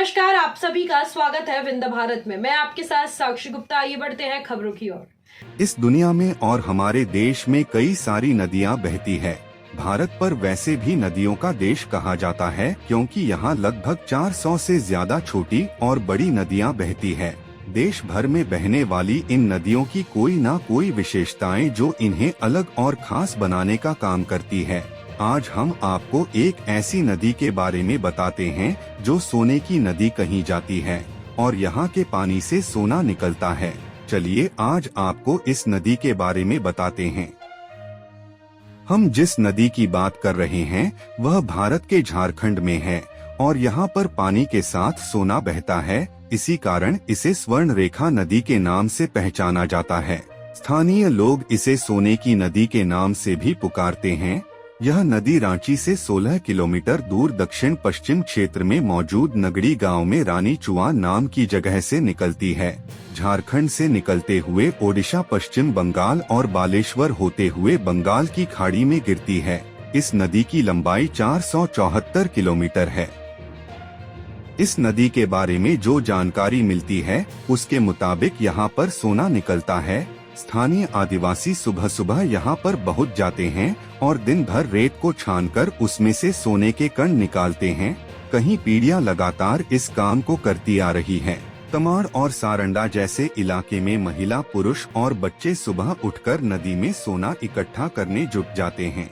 नमस्कार, आप सभी का स्वागत है विंध्य भारत में। मैं आपके साथ साक्षी गुप्ता। आइए बढ़ते हैं खबरों की ओर। इस दुनिया में और हमारे देश में कई सारी नदियां बहती है। भारत पर वैसे भी नदियों का देश कहा जाता है क्योंकि यहाँ लगभग 400 से ज्यादा छोटी और बड़ी नदियां बहती है। देश भर में बहने वाली इन नदियों की कोई ना कोई विशेषताएं जो इन्हें अलग और खास बनाने का काम करती है। आज हम आपको एक ऐसी नदी के बारे में बताते हैं जो सोने की नदी कही जाती है और यहाँ के पानी से सोना निकलता है। चलिए आज आपको इस नदी के बारे में बताते हैं। हम जिस नदी की बात कर रहे हैं वह भारत के झारखंड में है और यहाँ पर पानी के साथ सोना बहता है। इसी कारण इसे स्वर्ण रेखा नदी के नाम से पहचाना जाता है। स्थानीय लोग इसे सोने की नदी के नाम से भी पुकारते हैं। यह नदी रांची से 16 किलोमीटर दूर दक्षिण पश्चिम क्षेत्र में मौजूद नगड़ी गांव में रानी चुआ नाम की जगह से निकलती है। झारखंड से निकलते हुए ओडिशा, पश्चिम बंगाल और बालेश्वर होते हुए बंगाल की खाड़ी में गिरती है। इस नदी की लंबाई 474 किलोमीटर है। इस नदी के बारे में जो जानकारी मिलती है उसके मुताबिक यहाँ पर सोना निकलता है। स्थानीय आदिवासी सुबह सुबह यहाँ पर बहुत जाते हैं और दिन भर रेत को छानकर उसमें से सोने के कण निकालते हैं। कहीं पीढ़ियां लगातार इस काम को करती आ रही हैं। तमाड़ और सारंडा जैसे इलाके में महिला, पुरुष और बच्चे सुबह उठकर नदी में सोना इकट्ठा करने जुट जाते हैं।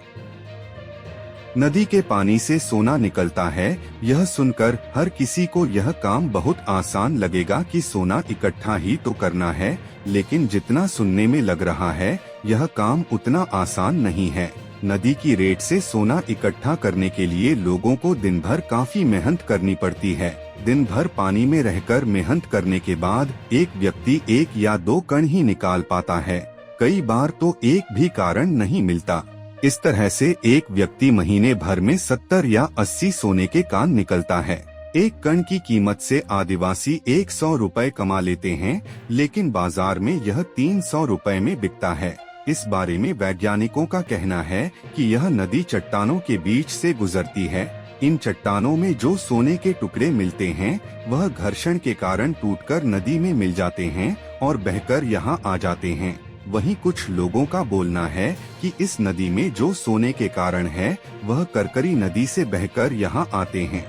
नदी के पानी से सोना निकलता है, यह सुनकर हर किसी को यह काम बहुत आसान लगेगा कि सोना इकट्ठा ही तो करना है, लेकिन जितना सुनने में लग रहा है यह काम उतना आसान नहीं है। नदी की रेत से सोना इकट्ठा करने के लिए लोगों को दिन भर काफी मेहनत करनी पड़ती है। दिन भर पानी में रहकर मेहनत करने के बाद एक व्यक्ति 1 या 2 कण ही निकाल पाता है। कई बार तो एक भी कारण नहीं मिलता। इस तरह से एक व्यक्ति महीने भर में 70 या 80 सोने के कान निकलता है। एक कण की कीमत से आदिवासी 100 रुपए कमा लेते हैं, लेकिन बाजार में यह 300 रुपए में बिकता है। इस बारे में वैज्ञानिकों का कहना है कि यह नदी चट्टानों के बीच से गुजरती है। इन चट्टानों में जो सोने के टुकड़े मिलते हैं वह घर्षण के कारण टूटकर नदी में मिल जाते हैं और बहकर यहाँ आ जाते हैं। वहीं कुछ लोगों का बोलना है कि इस नदी में जो सोने के कारण है वह करकरी नदी से बहकर यहाँ आते हैं।